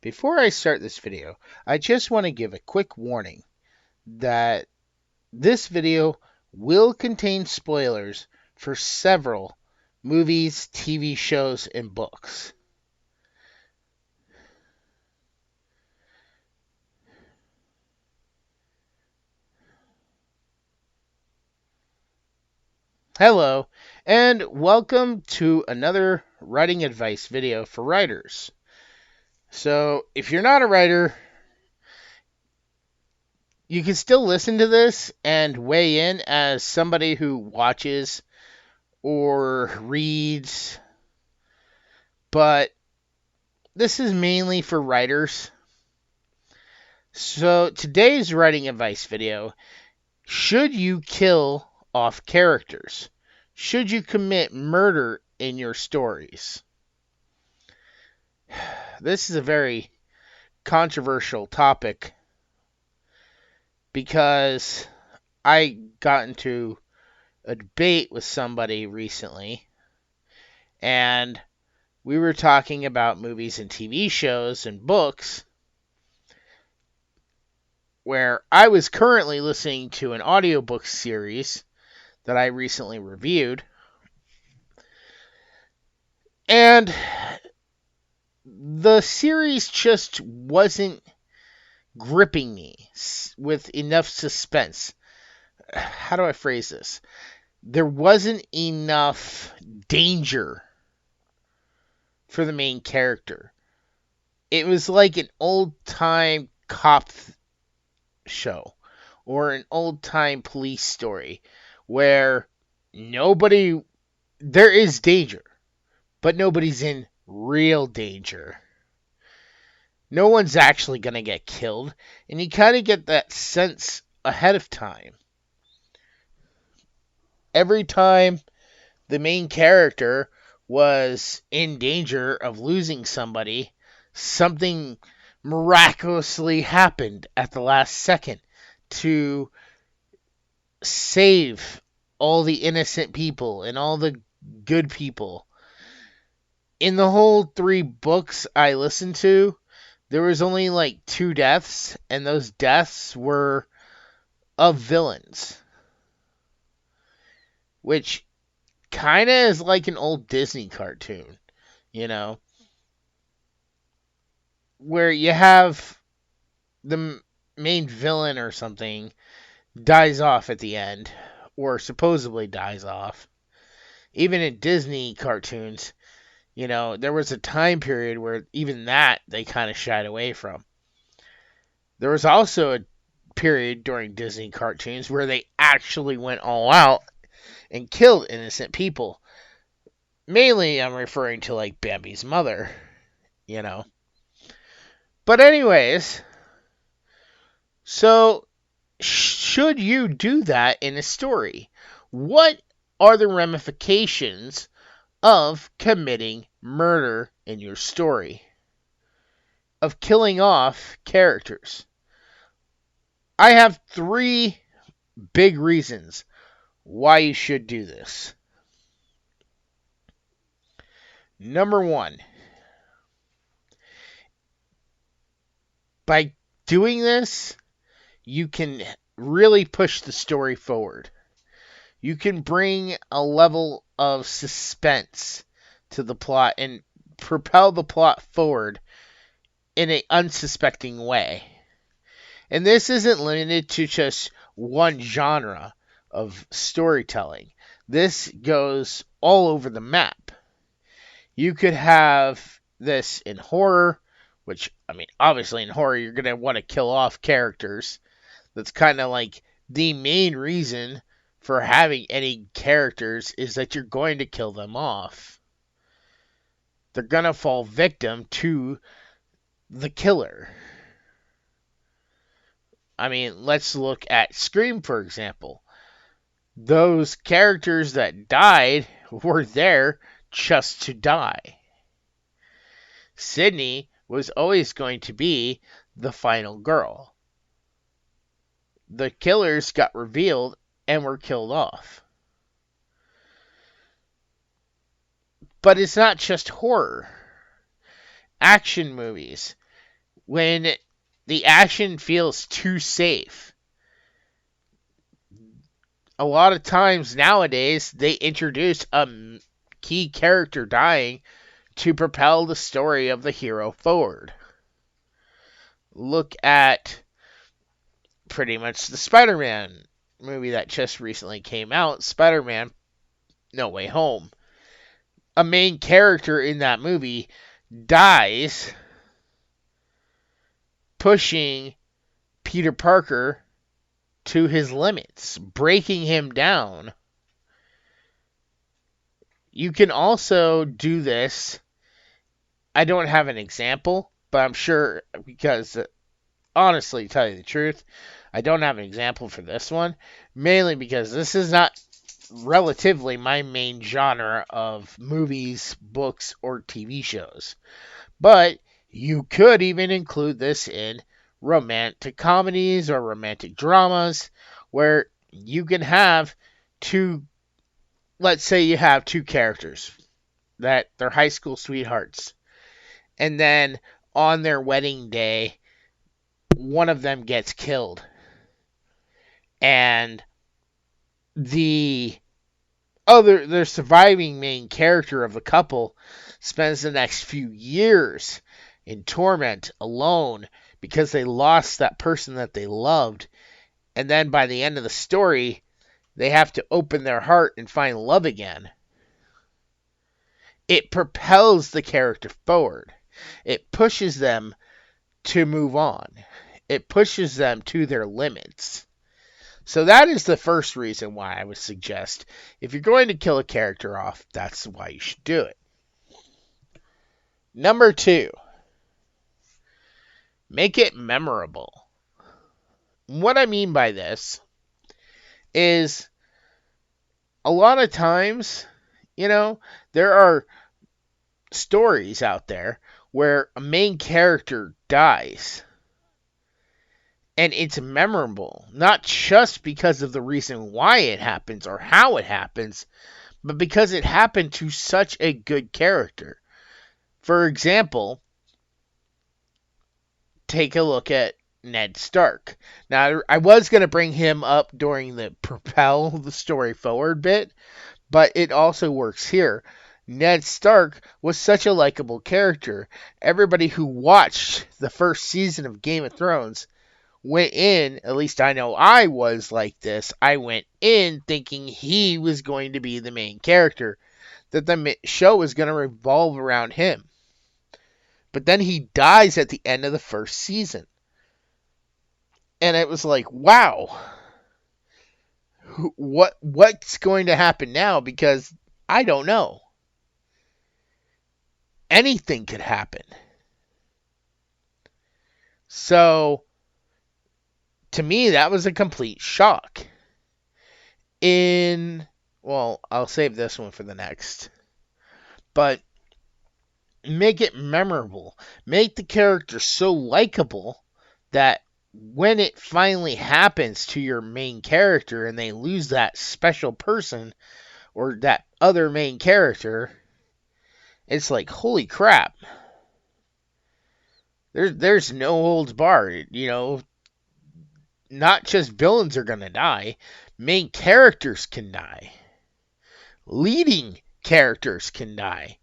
Before I start this video, I just want to give a quick warning that this video will contain spoilers for several movies, TV shows, and books. Hello, and welcome to another writing advice video for writers. So, if you're not a writer, you can still listen to this and weigh in as somebody who watches or reads, but this is mainly for writers. So today's writing advice video, should you kill off characters? Should you commit murder in your stories? This is a very controversial topic because I got into a debate with somebody recently, and we were talking about movies and TV shows and books, where I was currently listening to an audiobook series that I recently reviewed. And the series just wasn't gripping me with enough suspense. How do I phrase this? There wasn't enough danger for the main character. It was like an old-time cop show or an old-time police story where there is danger, but nobody's in real danger. No one's actually going to get killed, and you kind of get that sense ahead of time. Every time the main character was in danger of losing somebody, something miraculously happened at the last second to save all the innocent people and all the good people. In the whole 3 books I listened to, there was only like 2 deaths, and those deaths were of villains. Which kind of is like an old Disney cartoon, you know, where you have the main villain or something dies off at the end, or supposedly dies off. Even in Disney cartoons, you know, there was a time period where even that they kind of shied away from. There was also a period during Disney cartoons where they actually went all out and killed innocent people. Mainly, I'm referring to like Bambi's mother, you know. But anyways, so should you do that in a story? What are the ramifications of committing murder in your story? Of killing off characters? I have 3 big reasons why you should do this. Number 1, by doing this, you can really push the story forward. You can bring a level of suspense to the plot and propel the plot forward in an unsuspecting way. And this isn't limited to just one genre of storytelling. This goes all over the map. You could have this in horror, which, I mean, obviously in horror you're going to want to kill off characters. That's kind of like the main reason for having any characters is that you're going to kill them off. They're going to fall victim to the killer. I mean, let's look at Scream, for example. Those characters that died were there just to die. Sydney was always going to be the final girl. The killers got revealed and were killed off. But it's not just horror. Action movies. when the action feels too safe. A lot of times nowadays, they introduce a key character dying to propel the story of the hero forward. Look at pretty much the Spider-Man movie that just recently came out, Spider-Man No Way Home. A main character in that movie dies pushing Peter Parker to his limits, breaking him down. You can also do this. I don't have an example, but I'm sure, because honestly, to tell you the truth, I don't have an example for this one, mainly because this is not relatively my main genre of movies, books, or TV shows. But you could even include this in romantic comedies or romantic dramas where you can have two, let's say you have two characters that they're high school sweethearts, and then on their wedding day, one of them gets killed. And the surviving main character of the couple spends the next few years in torment alone because they lost that person that they loved. And then by the end of the story, they have to open their heart and find love again. It propels the character forward. It pushes them to move on. It pushes them to their limits. So that is the first reason why I would suggest, if you're going to kill a character off, that's why you should do it. Number 2, make it memorable. What I mean by this is a lot of times, there are stories out there where a main character dies. And it's memorable, not just because of the reason why it happens or how it happens, but because it happened to such a good character. For example, take a look at Ned Stark. Now, I was going to bring him up during the propel the story forward bit, but it also works here. Ned Stark was such a likable character. Everybody who watched the first season of Game of Thrones went in, at least I know I was like this, I went in thinking he was going to be the main character, that the show was going to revolve around him. But then he dies at the end of the first season. And it was like, wow, what's going to happen now? Because I don't know. Anything could happen. So, to me, that was a complete shock. I'll save this one for the next. But make it memorable. Make the character so likable that when it finally happens to your main character and they lose that special person or that other main character, it's like, holy crap. There's no holds barred, Not just villains are going to die, main characters can die. Leading characters can die.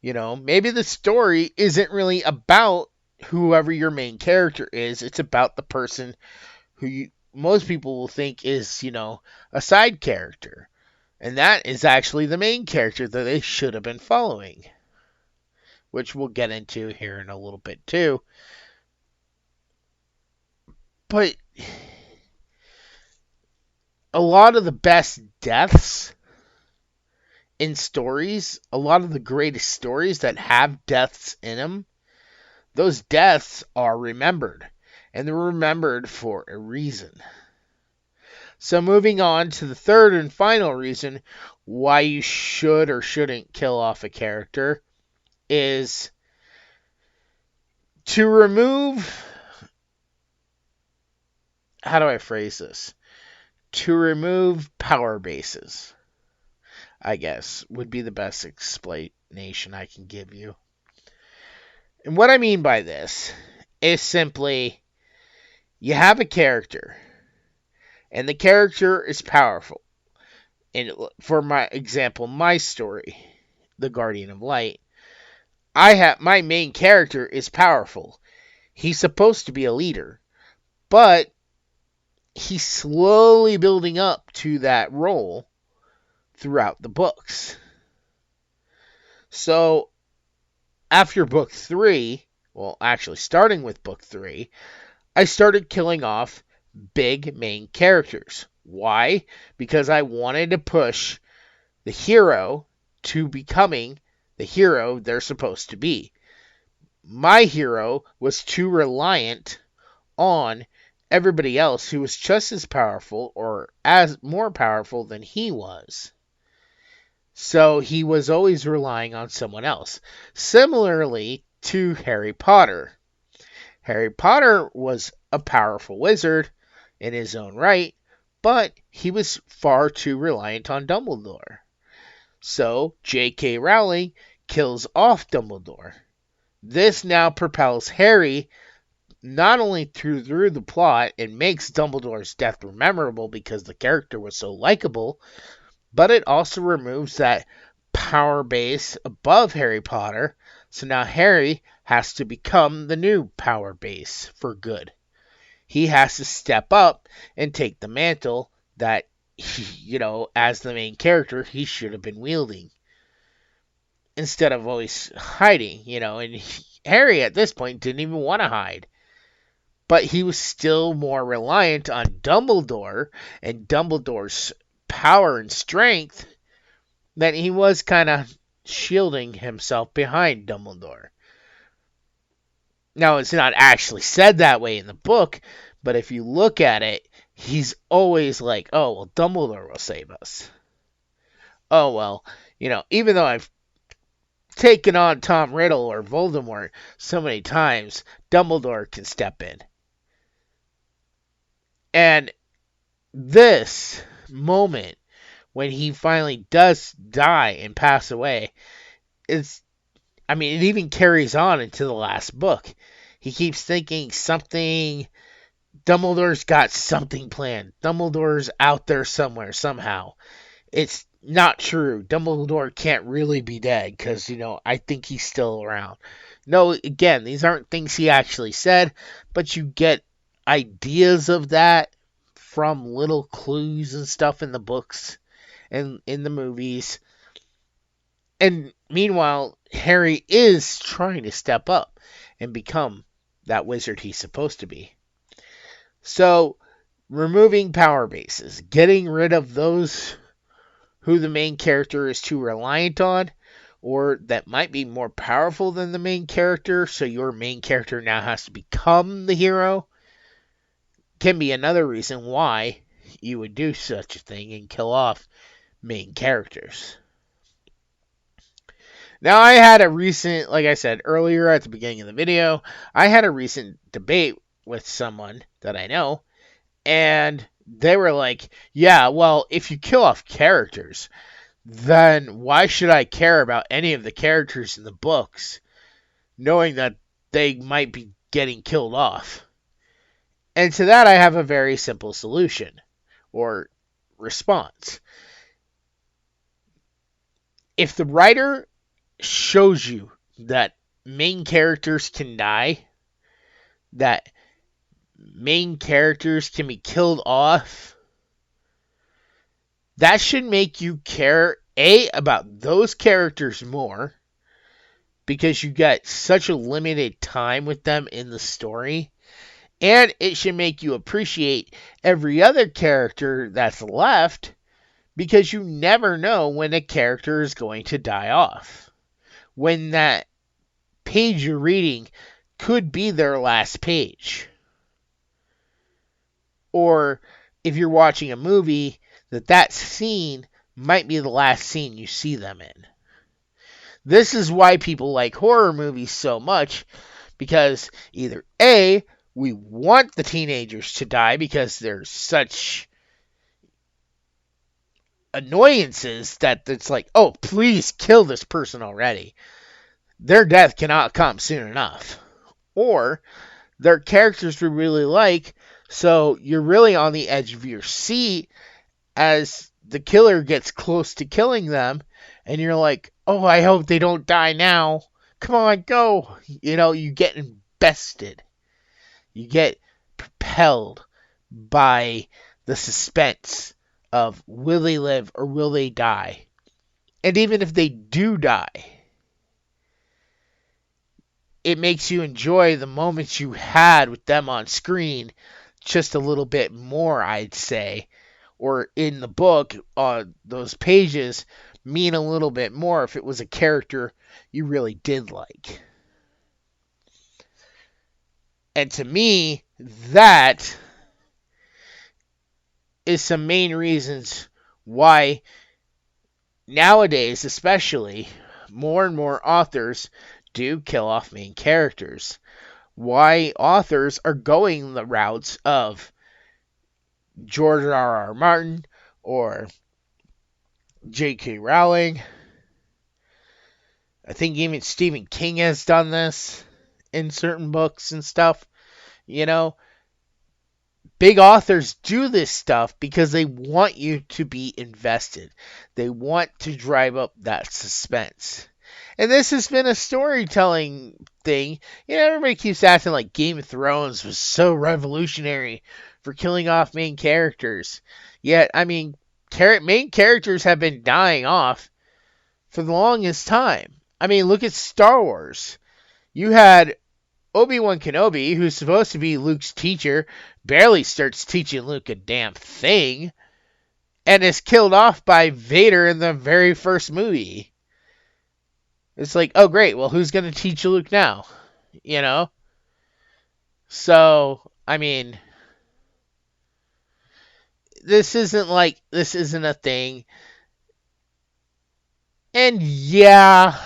Maybe the story isn't really about whoever your main character is. It's about the person who most people will think is, a side character. And that is actually the main character that they should have been following. Which we'll get into here in a little bit too. But a lot of the best deaths in stories, a lot of the greatest stories that have deaths in them, those deaths are remembered. And they're remembered for a reason. So moving on to the third and final reason why you should or shouldn't kill off a character is to remove... How do I phrase this? To remove power bases, I guess, would be the best explanation I can give you. And what I mean by this is simply you have a character, and the character is powerful. And for my example, my story, The Guardian of Light, my main character is powerful. He's supposed to be a leader, but he's slowly building up to that role throughout the books. So after book 3, well, actually starting with book 3, I started killing off big main characters. Why? Because I wanted to push the hero to becoming the hero they're supposed to be. My hero was too reliant on everybody else who was just as powerful or as more powerful than he was. So he was always relying on someone else. Similarly to Harry Potter. Harry Potter was a powerful wizard in his own right, but he was far too reliant on Dumbledore. So J.K. Rowling kills off Dumbledore. This now propels Harry not only through the plot and makes Dumbledore's death memorable because the character was so likable, but it also removes that power base above Harry Potter. So now Harry has to become the new power base for good. He has to step up and take the mantle that, as the main character, he should have been wielding. Instead of always hiding, and Harry at this point didn't even want to hide. But he was still more reliant on Dumbledore and Dumbledore's power and strength that he was kind of shielding himself behind Dumbledore. Now, it's not actually said that way in the book, but if you look at it, he's always like, oh, well, Dumbledore will save us. Oh, well, even though I've taken on Tom Riddle or Voldemort so many times, Dumbledore can step in. And this moment, when he finally does die and pass away, it even carries on into the last book. He keeps thinking Dumbledore's got something planned. Dumbledore's out there somewhere, somehow. It's not true. Dumbledore can't really be dead because, I think he's still around. No, again, these aren't things he actually said, but you get ideas of that from little clues and stuff in the books and in the movies. And meanwhile, Harry is trying to step up and become that wizard he's supposed to be. So, removing power bases, getting rid of those who the main character is too reliant on, or that might be more powerful than the main character, so your main character now has to become the hero, can be another reason why you would do such a thing and kill off main characters. Now, I had a recent, like I said earlier at the beginning of the video, I had a recent debate with someone that I know, and they were like, yeah, well, if you kill off characters, then why should I care about any of the characters in the books, knowing that they might be getting killed off? And to that, I have a very simple solution, or response. If the writer shows you that main characters can die, that main characters can be killed off, that should make you care, A, about those characters more, because you got such a limited time with them in the story, and it should make you appreciate every other character that's left, because you never know when a character is going to die off. When that page you're reading could be their last page. Or if you're watching a movie, that scene might be the last scene you see them in. This is why people like horror movies so much, because either A, we want the teenagers to die because they're such annoyances that it's like, oh, please kill this person already. Their death cannot come soon enough. Or they're characters we really like, so you're really on the edge of your seat as the killer gets close to killing them, and you're like, oh, I hope they don't die now. Come on, go. You get invested. You get propelled by the suspense of will they live or will they die? And even if they do die, it makes you enjoy the moments you had with them on screen just a little bit more, I'd say. Or in the book, those pages mean a little bit more if it was a character you really did like. And to me, that is some main reasons why nowadays, especially, more and more authors do kill off main characters. Why authors are going the routes of George R.R. Martin or J.K. Rowling. I think even Stephen King has done this in certain books and stuff. Big authors do this stuff because they want you to be invested. They want to drive up that suspense. And this has been a storytelling thing. Everybody keeps acting like Game of Thrones was so revolutionary for killing off main characters. Yet, main characters have been dying off for the longest time. Look at Star Wars. You had Obi-Wan Kenobi, who's supposed to be Luke's teacher, barely starts teaching Luke a damn thing, and is killed off by Vader in the very first movie. It's like, oh great, well who's going to teach Luke now? So, this isn't a thing. And yeah,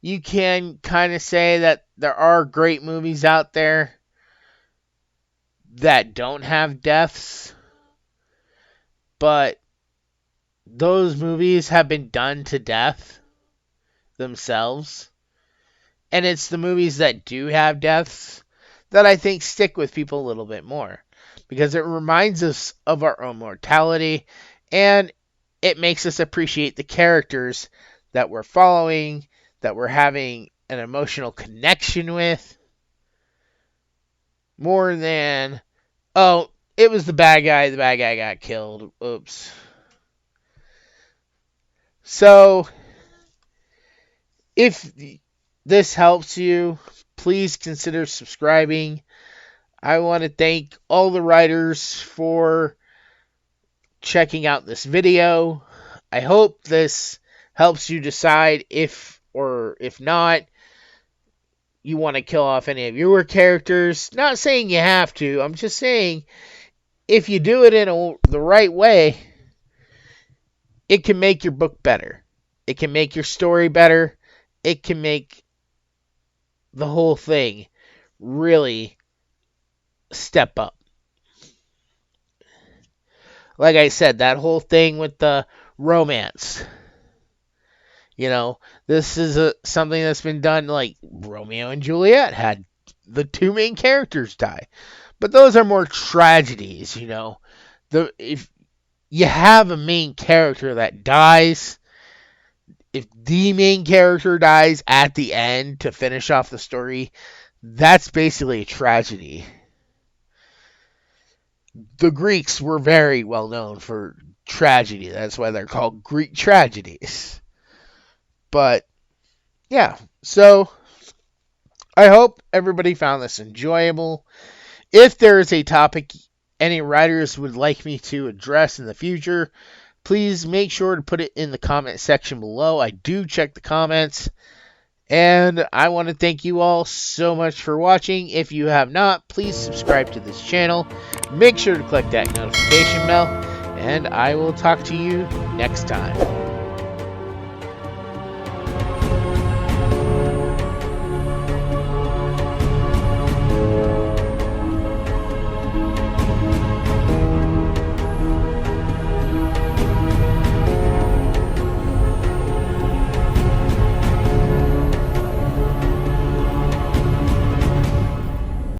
you can kind of say that there are great movies out there that don't have deaths, but those movies have been done to death themselves. And it's the movies that do have deaths that I think stick with people a little bit more, because it reminds us of our own mortality, and it makes us appreciate the characters that we're following, that we're having an emotional connection with, more than, oh, it was the bad guy got killed, oops. So, if this helps you, please consider subscribing. I want to thank all the writers for checking out this video. I hope this helps you decide if or if not you want to kill off any of your characters. Not saying you have to. I'm just saying if you do it in the right way, it can make your book better. It can make your story better. It can make the whole thing really step up. Like I said, that whole thing with the romance. This is something that's been done, like Romeo and Juliet had the two main characters die. But those are more tragedies, If you have a main character that dies, if the main character dies at the end to finish off the story, that's basically a tragedy. The Greeks were very well known for tragedy. That's why they're called Greek tragedies. But, yeah. So, I hope everybody found this enjoyable. If there is a topic any writers would like me to address in the future, please make sure to put it in the comment section below. I do check the comments. And I want to thank you all so much for watching. If you have not, please subscribe to this channel. Make sure to click that notification bell. And I will talk to you next time.